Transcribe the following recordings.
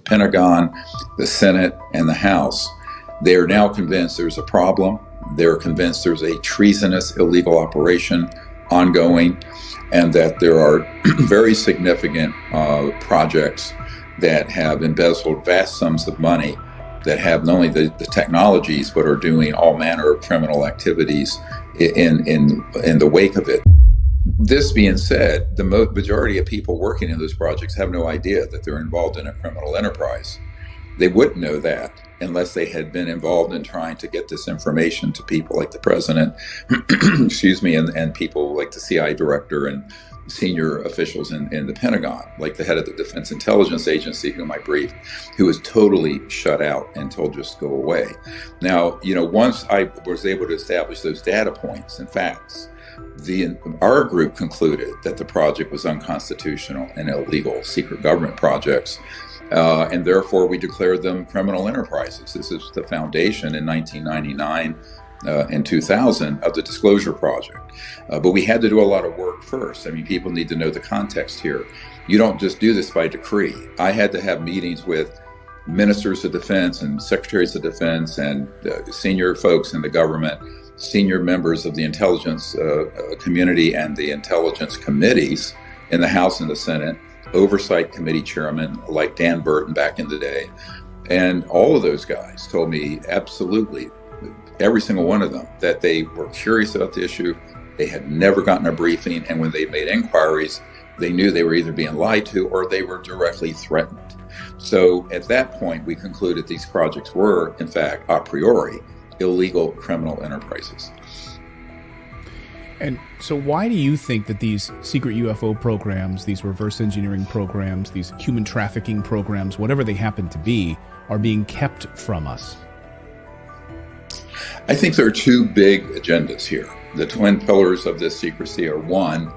Pentagon, the Senate, and the House. They are now convinced there's a problem. They're convinced there's a treasonous illegal operation ongoing, and that there are very significant projects that have embezzled vast sums of money, that have not only the technologies, but are doing all manner of criminal activities in the wake of it. This being said, the majority of people working in those projects have no idea that they're involved in a criminal enterprise. They wouldn't know that unless they had been involved in trying to get this information to people like the president, excuse me, and people like the CIA director and senior officials in the Pentagon, like the head of the Defense Intelligence Agency, whom I briefed, who was totally shut out and told just go away. Now, once I was able to establish those data points and facts, our group concluded that the project was unconstitutional and illegal secret government projects, and therefore we declared them criminal enterprises. This is the foundation in 1999 and 2000 of the Disclosure Project. But we had to do a lot of work first. I mean, people need to know the context here. You don't just do this by decree. I had to have meetings with ministers of defense and secretaries of defense and senior folks in the government, senior members of the intelligence community and the intelligence committees in the House and the Senate, oversight committee chairmen like Dan Burton back in the day. And all of those guys told me absolutely, every single one of them, that they were curious about the issue. They had never gotten a briefing. And when they made inquiries, they knew they were either being lied to or they were directly threatened. So at that point, we concluded these projects were, in fact, a priori, illegal criminal enterprises. And so why do you think that these secret UFO programs, these reverse engineering programs, these human trafficking programs, whatever they happen to be, are being kept from us? I think there are two big agendas here. The twin pillars of this secrecy are, one,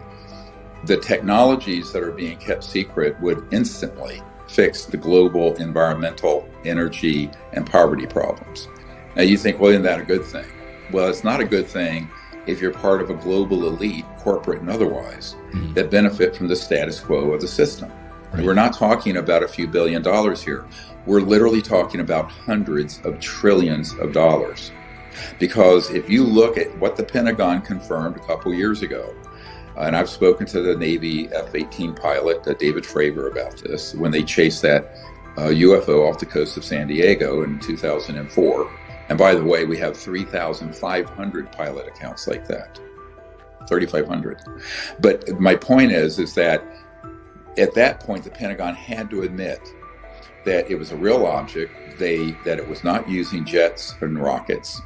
the technologies that are being kept secret would instantly fix the global environmental, energy, and poverty problems. Now you think, well, isn't that a good thing? Well, it's not a good thing if you're part of a global elite, corporate and otherwise, that benefit from the status quo of the system. Right. We're not talking about a few $1 billion here. We're literally talking about hundreds of trillions of dollars. Because if you look at what the Pentagon confirmed a couple years ago, and I've spoken to the Navy F-18 pilot, David Fravor, about this, when they chased that UFO off the coast of San Diego in 2004. And by the way, we have 3,500 pilot accounts like that, 3,500. But my point is that at that point, the Pentagon had to admit that it was a real object, that it was not using jets and rockets.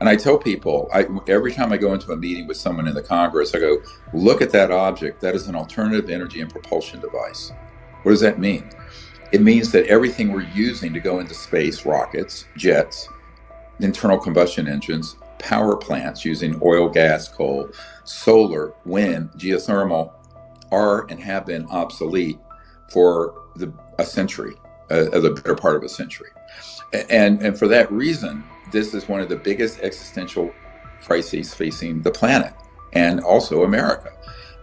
And I tell people, every time I go into a meeting with someone in the Congress, I go, look at that object. That is an alternative energy and propulsion device. What does that mean? It means that everything we're using to go into space, rockets, jets, internal combustion engines, power plants using oil, gas, coal, solar, wind, geothermal, are and have been obsolete for a century, the better part of a century. And for that reason, this is one of the biggest existential crises facing the planet and also America,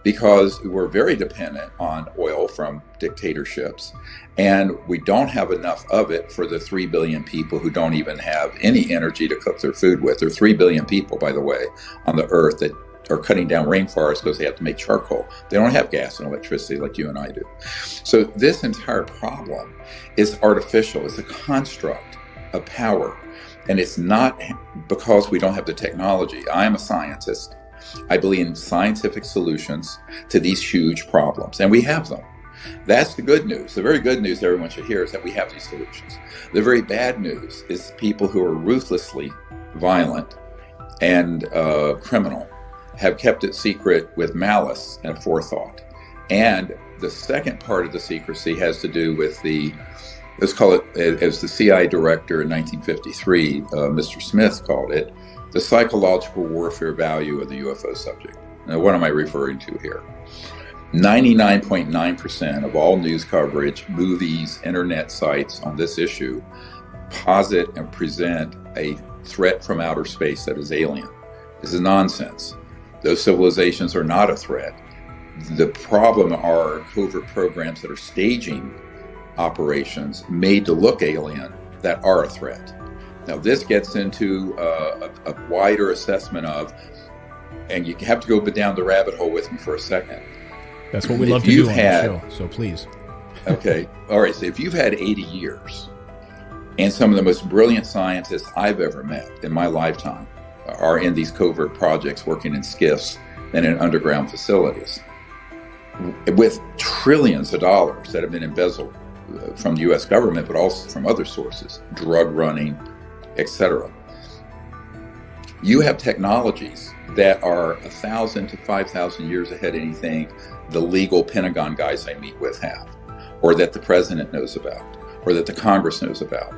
because we're very dependent on oil from dictatorships, and we don't have enough of it for the 3 billion people who don't even have any energy to cook their food with. There are 3 billion people, by the way, on the earth that are cutting down rainforests because they have to make charcoal. They don't have gas and electricity like you and I do. So this entire problem is artificial. It's a construct of power. And it's not because we don't have the technology. I am a scientist. I believe in scientific solutions to these huge problems, and we have them. That's the good news. The very good news everyone should hear is that we have these solutions. The very bad news is people who are ruthlessly violent and criminal have kept it secret with malice and forethought. And the second part of the secrecy has to do with let's call it, as the CIA director in 1953, Mr. Smith called it, the psychological warfare value of the UFO subject. Now, what am I referring to here? 99.9% of all news coverage, movies, internet sites on this issue posit and present a threat from outer space that is alien. This is nonsense. Those civilizations are not a threat. The problem are covert programs that are staging operations made to look alien that are a threat. Now, this gets into a wider assessment of, and you have to go down the rabbit hole with me for a second. That's what we love to do on the show, so please. Okay, all right, so if you've had 80 years, and some of the most brilliant scientists I've ever met in my lifetime are in these covert projects working in skiffs and in underground facilities, with trillions of dollars that have been embezzled from the U.S. government, but also from other sources, drug running, etc. You have technologies that are 1,000 to 5,000 years ahead of anything the legal Pentagon guys I meet with have, or that the president knows about, or that the Congress knows about.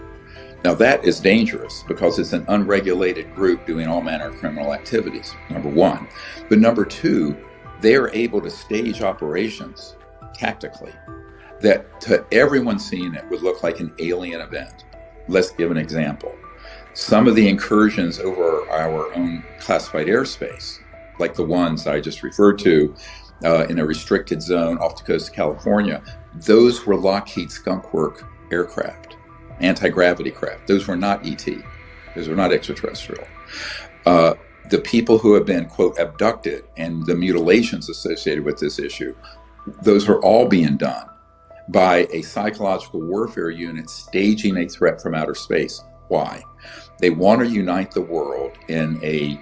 Now that is dangerous because it's an unregulated group doing all manner of criminal activities, number one. But number two, they are able to stage operations tactically that to everyone seeing it would look like an alien event. Let's give an example. Some of the incursions over our own classified airspace, like the ones I just referred to in a restricted zone off the coast of California, those were Lockheed Skunk Work aircraft, anti-gravity craft. Those were not ET. Those were not extraterrestrial. The people who have been, quote, abducted and the mutilations associated with this issue, those are all being done by a psychological warfare unit staging a threat from outer space. Why? They want to unite the world in a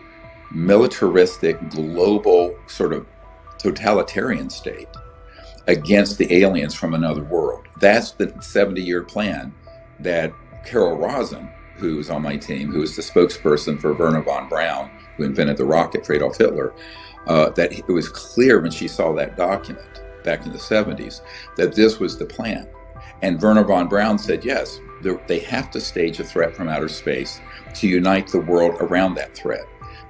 militaristic, global, sort of totalitarian state against the aliens from another world. That's the 70-year plan that Carol Rosin, who's on my team, who is the spokesperson for Wernher von Braun, who invented the rocket for Adolf Hitler, that it was clear when she saw that document back in the 70s that this was the plan. And Wernher von Braun said, yes, they have to stage a threat from outer space to unite the world around that threat.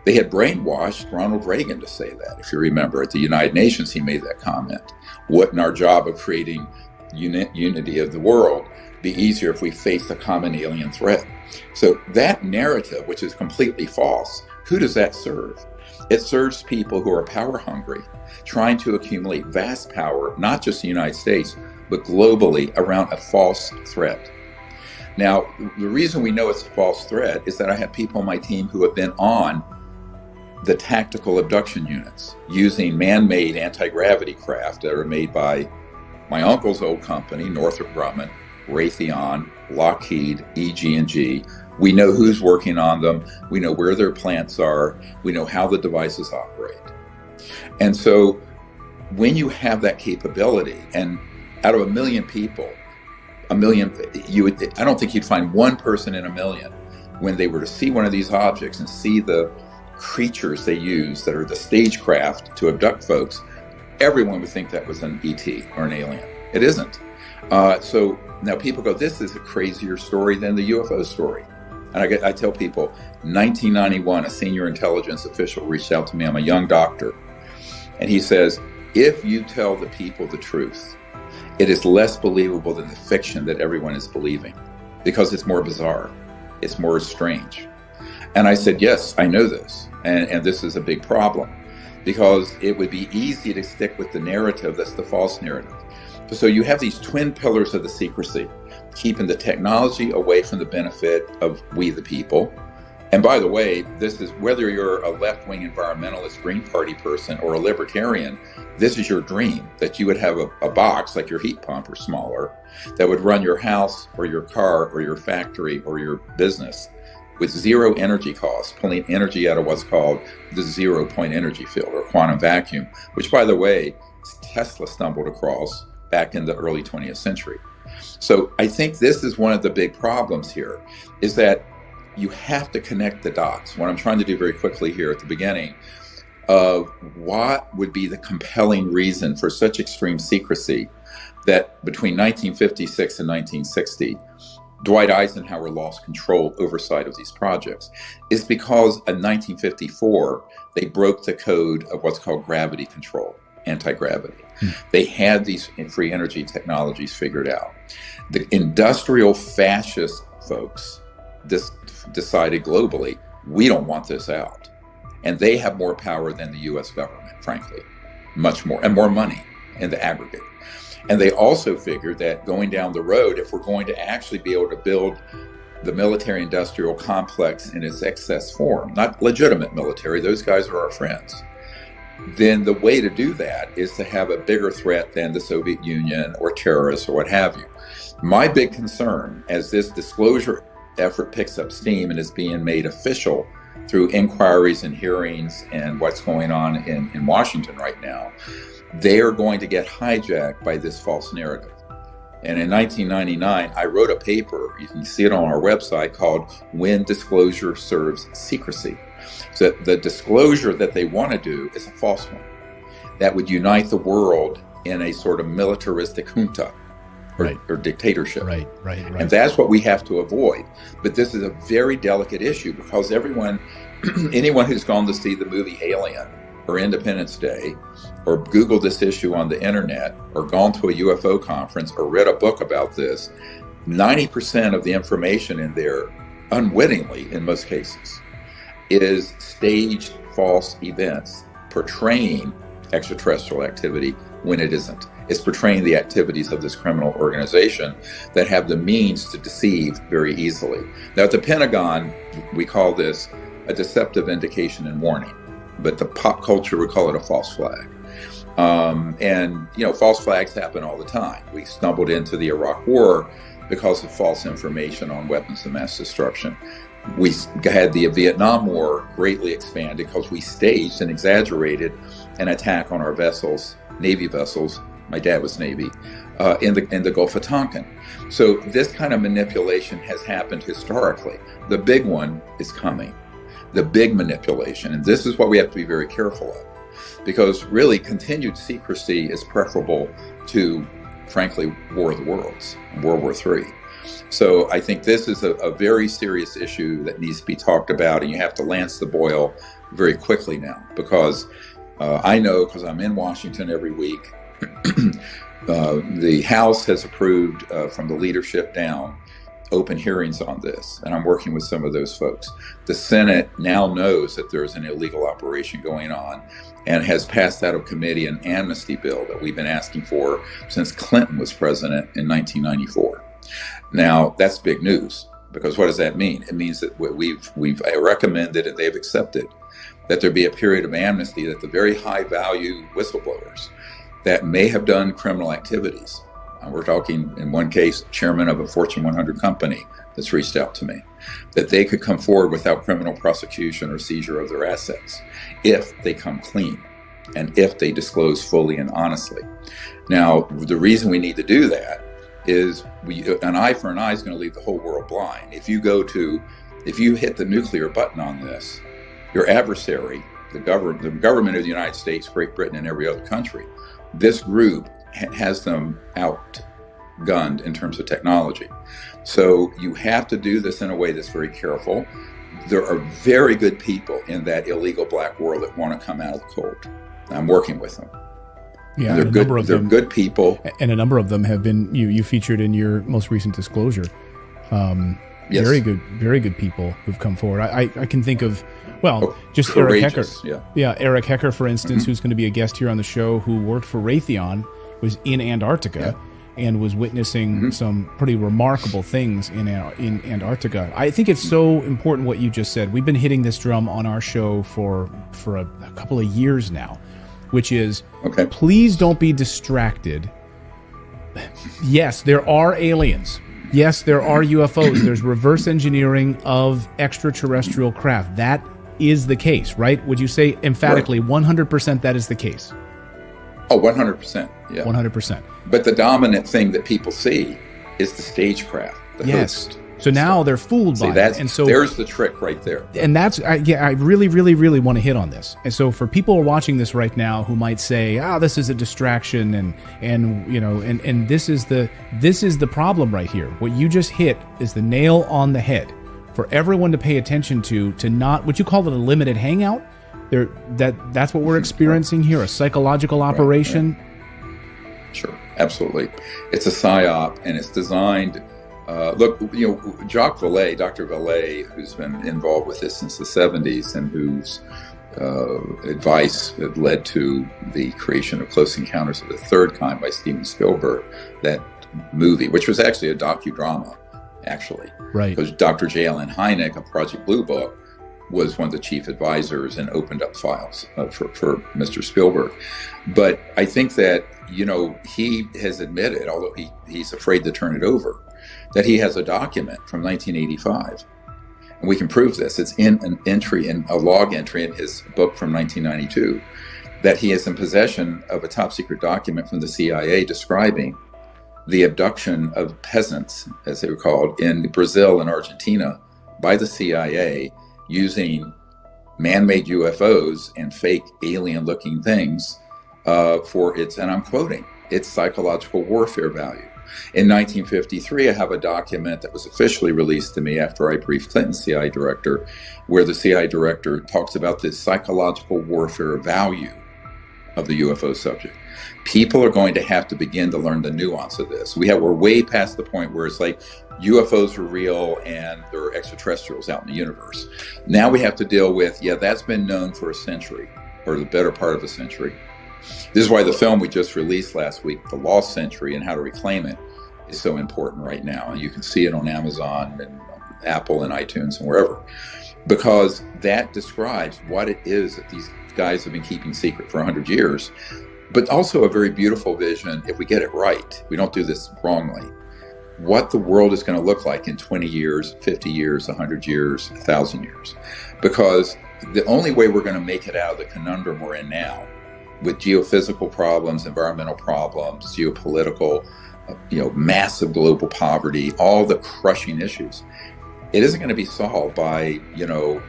They had brainwashed Ronald Reagan to say that. If you remember, at the United Nations, he made that comment. Wouldn't our job of creating unity of the world be easier if we faced a common alien threat? So that narrative, which is completely false, who does that serve? It serves people who are power hungry, trying to accumulate vast power, not just in the United States, but globally around a false threat. Now, the reason we know it's a false threat is that I have people on my team who have been on the tactical abduction units using man-made anti-gravity craft that are made by my uncle's old company, Northrop Grumman, Raytheon, Lockheed, EG&G. We know who's working on them. We know where their plants are. We know how the devices operate. And so when you have that capability, and out of 1 million people, I don't think you'd find one person in 1 million when they were to see one of these objects and see the creatures they use that are the stagecraft to abduct folks, everyone would think that was an ET or an alien. It isn't. So now people go, this is a crazier story than the UFO story. And I tell people, 1991, a senior intelligence official reached out to me. I'm a young doctor. And he says, if you tell the people the truth, it is less believable than the fiction that everyone is believing because it's more bizarre. It's more strange. And I said, yes, I know this. And this is a big problem because it would be easy to stick with the narrative that's the false narrative. So you have these twin pillars of the secrecy, keeping the technology away from the benefit of we the people. And by the way, this is whether you're a left-wing environmentalist, Green Party person, or a libertarian, this is your dream, that you would have a box like your heat pump or smaller that would run your house or your car or your factory or your business with zero energy costs, pulling energy out of what's called the zero-point energy field or quantum vacuum, which, by the way, Tesla stumbled across back in the early 20th century. So I think this is one of the big problems here, is that you have to connect the dots. What I'm trying to do very quickly here at the beginning of what would be the compelling reason for such extreme secrecy that between 1956 and 1960, Dwight Eisenhower lost control, oversight of these projects, is because in 1954, they broke the code of what's called gravity control, anti-gravity. They had these free energy technologies figured out. The industrial fascist folks decided globally, we don't want this out. And they have more power than the US government, frankly, much more, and more money in the aggregate. And they also figured that going down the road, if we're going to actually be able to build the military-industrial complex in its excess form, not legitimate military, those guys are our friends, then the way to do that is to have a bigger threat than the Soviet Union or terrorists or what have you. My big concern, as this disclosure effort picks up steam and is being made official through inquiries and hearings and what's going on in Washington right now, they are going to get hijacked by this false narrative. And in 1999, I wrote a paper, you can see it on our website, called When Disclosure Serves Secrecy. So the disclosure that they want to do is a false one that would unite the world in a sort of militaristic junta or dictatorship. Right. And that's what we have to avoid. But this is a very delicate issue because anyone who's gone to see the movie Alien or Independence Day, or Googled this issue on the internet, or gone to a UFO conference, or read a book about this, 90% of the information in there, unwittingly in most cases, is staged false events portraying extraterrestrial activity when it isn't. It's portraying the activities of this criminal organization that have the means to deceive very easily. Now, at the Pentagon, we call this a deceptive indication and warning, but the pop culture would call it a false flag. And, false flags happen all the time. We stumbled into the Iraq War because of false information on weapons of mass destruction. We had the Vietnam War greatly expanded because we staged and exaggerated an attack on our vessels, Navy vessels. My dad was Navy, in the Gulf of Tonkin. So this kind of manipulation has happened historically. The big one is coming. The big manipulation. And this is what we have to be very careful of. Because really, continued secrecy is preferable to, frankly, War of the Worlds, World War III. So I think this is a very serious issue that needs to be talked about, and you have to lance the boil very quickly now. Because I know, because I'm in Washington every week, the House has approved from the leadership down open hearings on this, and I'm working with some of those folks. The Senate now knows that there's an illegal operation going on and has passed out of committee an amnesty bill that we've been asking for since Clinton was president in 1994. Now, that's big news, because what does that mean? It means that we've recommended, and they've accepted, that there be a period of amnesty that the very high value whistleblowers that may have done criminal activities, we're talking, in one case, chairman of a Fortune 100 company that's reached out to me, that they could come forward without criminal prosecution or seizure of their assets if they come clean and if they disclose fully and honestly. Now, the reason we need to do that is an eye for an eye is going to leave the whole world blind. If you hit the nuclear button on this, your adversary, the government of the United States, Great Britain, and every other country, this group has them outgunned in terms of technology. So you have to do this in a way that's very careful. There are very good people in that illegal black world that want to come out of the cold. I'm working with them. Yeah, they're good. They're good people, and a number of them have been you featured in your most recent disclosure. Yes. Very good people who've come forward. I can think of, just Eric Hecker. Yeah, Eric Hecker, for instance, who's going to be a guest here on the show, who worked for Raytheon, was in Antarctica, and was witnessing some pretty remarkable things in Antarctica. I think it's so important what you just said. We've been hitting this drum on our show for a couple of years now, which is, please don't be distracted. Yes, there are aliens. Yes, there are UFOs. There's reverse engineering of extraterrestrial craft. That is the case, right? Would you say emphatically 100% that is the case? Oh, 100%. Yeah. 100%. But the dominant thing that people see is the stagecraft. Host. So now they're fooled by it. And so there's the trick right there. And that's, I really, really, really want to hit on this. And so for people watching this right now who might say, this is a distraction and this is the problem right here. What you just hit is the nail on the head for everyone to pay attention to not, would you call it a limited hangout? That's what we're experiencing here, a psychological operation. Right. Sure, absolutely. It's a psyop, and it's designed. Jacques Vallée, Dr. Vallée, who's been involved with this since the 70s, and who's advice that led to the creation of Close Encounters of the Third Kind by Steven Spielberg, that movie, which was actually a docudrama, right? Because Dr. J. Allen Hynek of Project Blue Book was one of the chief advisors and opened up files for Mr. Spielberg. But I think that, he has admitted, although he's afraid to turn it over, that he has a document from 1985. And we can prove this. It's in a log entry in his book from 1992, that he is in possession of a top secret document from the CIA describing the abduction of peasants, as they were called, in Brazil and Argentina by the CIA using man-made UFOs and fake alien-looking things for its, and I'm quoting, its psychological warfare value. In 1953, I have a document that was officially released to me after I briefed Clinton's CIA director, where the CIA director talks about the psychological warfare value of the UFO subject. People are going to have to begin to learn the nuance of this. We're way past the point where it's like UFOs are real and there are extraterrestrials out in the universe. Now we have to deal with, that's been known for a century, or the better part of a century. This is why the film we just released last week, The Lost Century and How to Reclaim It, is so important right now. And you can see it on Amazon and Apple and iTunes and wherever, because that describes what it is that these guys have been keeping secret for 100 years, but also a very beautiful vision, if we get it right, we don't do this wrongly, what the world is going to look like in 20 years, 50 years, 100 years, 1,000 years. Because the only way we're going to make it out of the conundrum we're in now, with geophysical problems, environmental problems, geopolitical, massive global poverty, all the crushing issues, it isn't going to be solved by,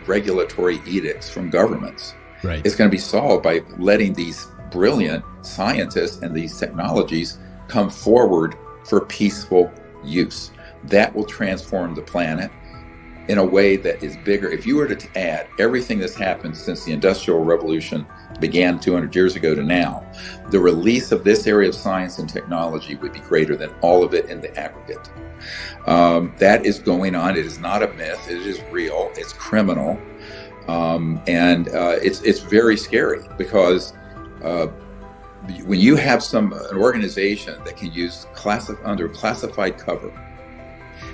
regulatory edicts from governments. Right. It's going to be solved by letting these brilliant scientists and these technologies come forward for peaceful use. That will transform the planet in a way that is bigger. If you were to add everything that's happened since the Industrial Revolution began 200 years ago to now, the release of this area of science and technology would be greater than all of it in the aggregate. That is going on. It is not a myth. It is real. It's criminal. And it's very scary, because when you have an organization that can use under classified cover,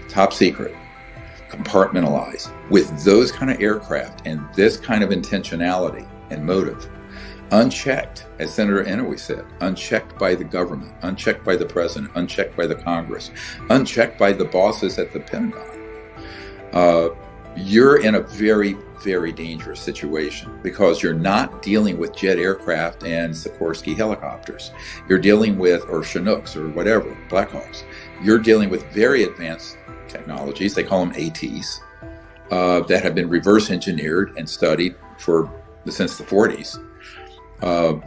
top secret, compartmentalized, with those kind of aircraft and this kind of intentionality and motive, unchecked, as Senator Inouye said, unchecked by the government, unchecked by the president, unchecked by the Congress, unchecked by the bosses at the Pentagon, you're in a very, very dangerous situation, because you're not dealing with jet aircraft and Sikorsky helicopters. You're dealing with, or Chinooks or whatever, Blackhawks. You're dealing with very advanced technologies, they call them ATs, that have been reverse engineered and studied since the 40s.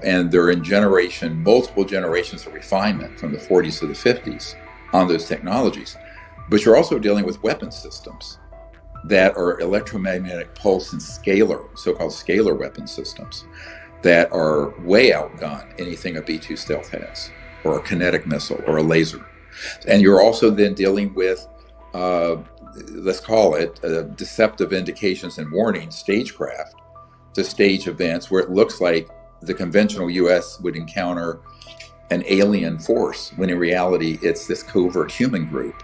And they're in multiple generations of refinement from the 40s to the 50s on those technologies. But you're also dealing with weapon systems that are electromagnetic pulse and so-called scalar weapon systems that are way outgun anything a B-2 stealth has, or a kinetic missile, or a laser. And you're also then dealing with, let's call it, deceptive indications and warnings, stagecraft, to stage events where it looks like the conventional U.S. would encounter an alien force, when in reality it's this covert human group,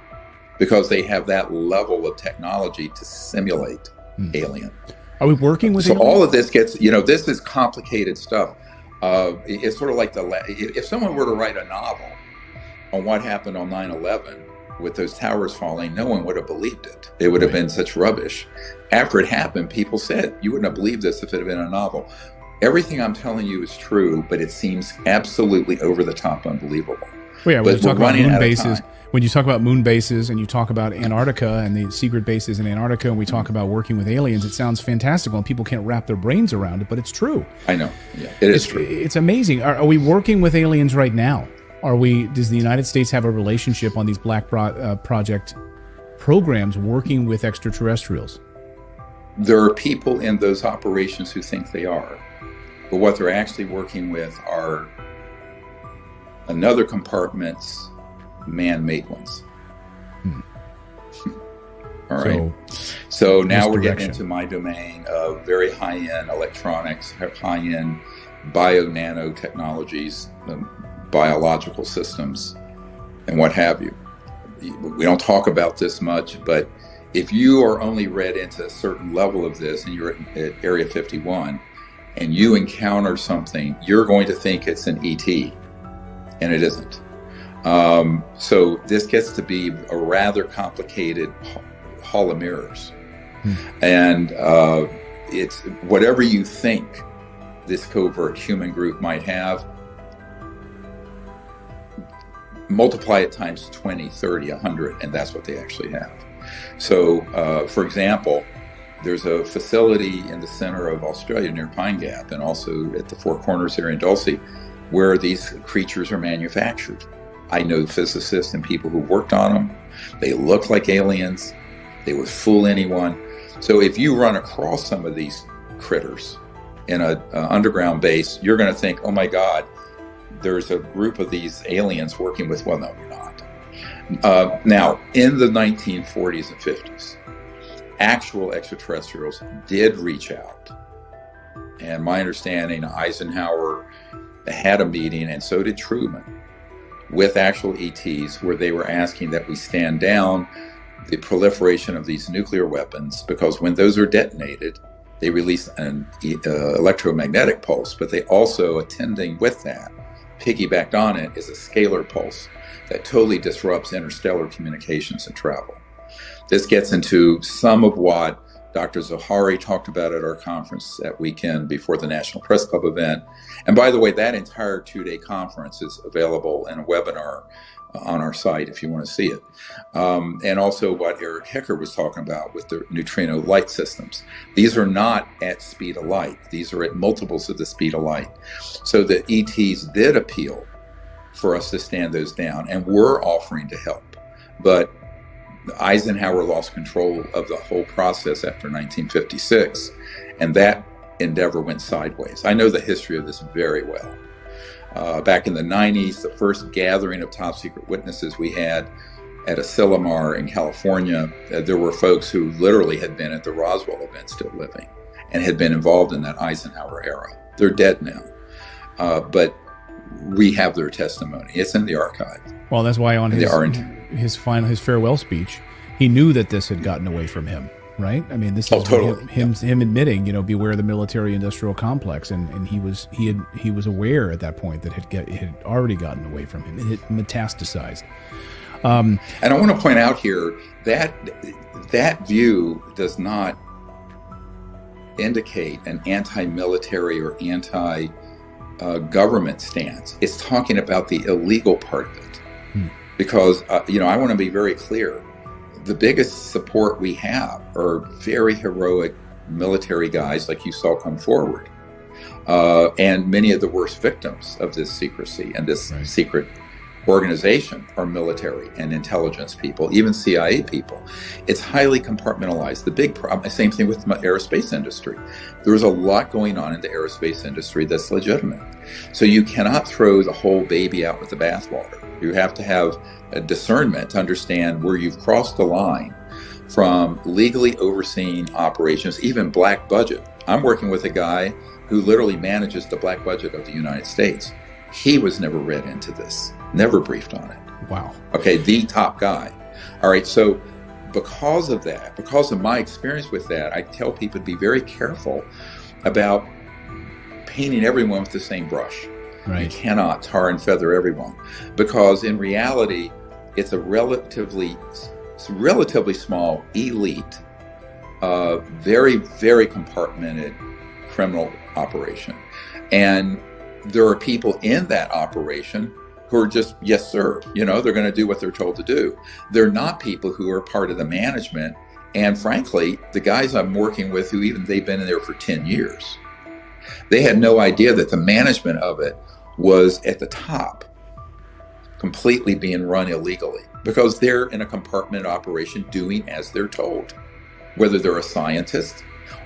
because they have that level of technology to simulate alien. Are we working with aliens? All of this gets, this is complicated stuff. It's sort of like if someone were to write a novel on what happened on 9/11 with those towers falling, no one would have believed it. It would have been such rubbish. After it happened, people said, you wouldn't have believed this if it had been a novel. Everything I'm telling you is true, but it seems absolutely over the top unbelievable. Well, yeah, when you talk about moon bases, and you talk about Antarctica and the secret bases in Antarctica, and we talk about working with aliens, it sounds fantastical, and people can't wrap their brains around it, but it's true. I know. Yeah, it's true. It's amazing. Are we working with aliens right now? Does the United States have a relationship on these Black Project programs working with extraterrestrials? There are people in those operations who think they are, but what they're actually working with are another compartment's man-made ones. All right. So now we're getting into my domain of very high-end electronics, high-end bio-nanotechnologies, biological systems, and what have you. We don't talk about this much, but if you are only read into a certain level of this and you're at Area 51 and you encounter something, you're going to think it's an ET, and it isn't. So this gets to be a rather complicated hall of mirrors. And it's whatever you think this covert human group might have, multiply it times 20, 30, 100, and that's what they actually have. So, for example, there's a facility in the center of Australia near Pine Gap and also at the Four Corners area in Dulce where these creatures are manufactured. I know physicists and people who worked on them. They look like aliens. They would fool anyone. So if you run across some of these critters in an underground base, you're going to think, oh my God, there's a group of these aliens working with, well, no, you're not. Now, in the 1940s and 50s, actual extraterrestrials did reach out. And my understanding, Eisenhower had a meeting, and so did Truman, with actual ETs, where they were asking that we stand down the proliferation of these nuclear weapons, because when those are detonated, they release an electromagnetic pulse, but they also, attending with that, piggybacked on it, is a scalar pulse that totally disrupts interstellar communications and travel. This gets into some of what Dr. Zohari talked about at our conference that weekend before the National Press Club event. And by the way, that entire 2-day conference is available in a webinar on our site if you want to see it. And also what Eric Hecker was talking about with the neutrino light systems. These are not at speed of light. These are at multiples of the speed of light. So the ETs did appeal for us to stand those down, and we're offering to help. But Eisenhower lost control of the whole process after 1956, and that endeavor went sideways. I know the history of this very well. Back in the 90s, the first gathering of top secret witnesses we had at Asilomar in California, there were folks who literally had been at the Roswell event still living and had been involved in that Eisenhower era. They're dead now, but we have their testimony. It's in the archive. Well, that's why on his farewell speech, he knew that this had gotten away from him, right? I mean, this is totally. him admitting, beware the military-industrial complex, and he was aware at that point that it had already gotten away from him. It had metastasized. And I want to point out here that that view does not indicate an anti-military or anti-government stance. It's talking about the illegal part of it. Because, I want to be very clear. The biggest support we have are very heroic military guys like you saw come forward. And many of the worst victims of this secrecy and this secret organization are military and intelligence people, even CIA people. It's highly compartmentalized. The big problem, same thing with the aerospace industry. There's a lot going on in the aerospace industry that's legitimate. So you cannot throw the whole baby out with the bathwater. You have to have a discernment to understand where you've crossed the line from legally overseeing operations, even black budget. I'm working with a guy who literally manages the black budget of the United States. He was never read into this, never briefed on it. Wow. Okay, the top guy. All right, so because of that, because of my experience with that, I tell people to be very careful about painting everyone with the same brush. Right. You cannot tar and feather everyone, because in reality, it's a relatively small, elite, very, very compartmented criminal operation. And there are people in that operation who are just, yes, sir, they're going to do what they're told to do. They're not people who are part of the management. And frankly, the guys I'm working with who they've been in there for 10 years, they had no idea that the management of it was at the top, completely being run illegally, because they're in a compartment operation doing as they're told, whether they're a scientist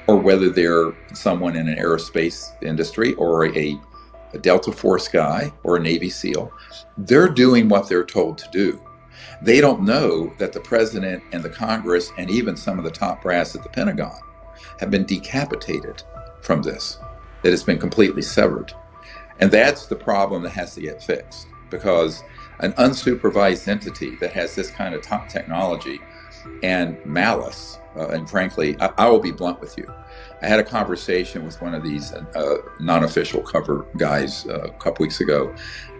or whether they're someone in an aerospace industry or a Delta Force guy or a Navy SEAL. They're doing what they're told to do. They don't know that the president and the Congress and even some of the top brass at the Pentagon have been decapitated from this, that it's been completely severed. And that's the problem that has to get fixed, because an unsupervised entity that has this kind of top technology and malice, and frankly, I will be blunt with you. I had a conversation with one of these non-official cover guys a couple weeks ago.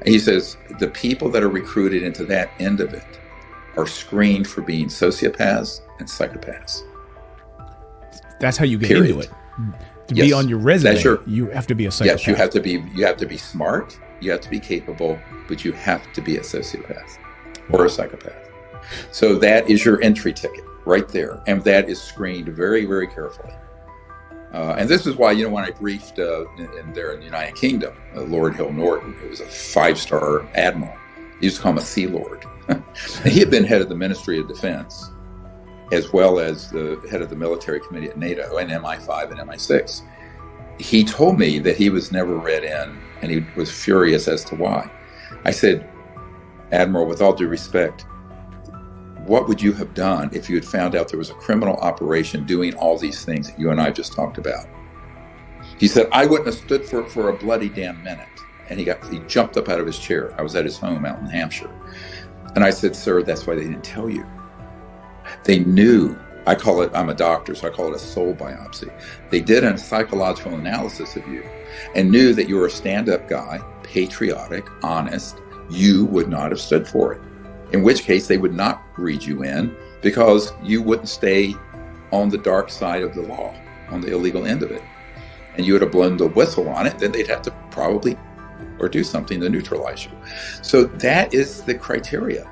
He says the people that are recruited into that end of it are screened for being sociopaths and psychopaths. That's how you get into it. To be on your resume, you have to be a psychopath. Yes, you have to be smart, you have to be capable, but you have to be a sociopath or a psychopath. So that is your entry ticket right there, and that is screened very, very carefully. And this is why, when I briefed in the United Kingdom, Lord Hill Norton, who was a 5-star admiral, he used to call him a Sea Lord. He had been head of the Ministry of Defense, as well as the head of the military committee at NATO and MI5 and MI6. He told me that he was never read in, and he was furious as to why. I said, Admiral, with all due respect, what would you have done if you had found out there was a criminal operation doing all these things that you and I just talked about? He said, I wouldn't have stood for a bloody damn minute. And he jumped up out of his chair. I was at his home out in Hampshire. And I said, sir, that's why they didn't tell you. They knew. I'm a doctor, so I call it a soul biopsy. They did a psychological analysis of you and knew that you were a stand-up guy, patriotic, honest. You would not have stood for it. In which case they would not read you in, because you wouldn't stay on the dark side of the law, on the illegal end of it. And you would have blown the whistle on it, then they'd have to probably or do something to neutralize you. So that is the criteria.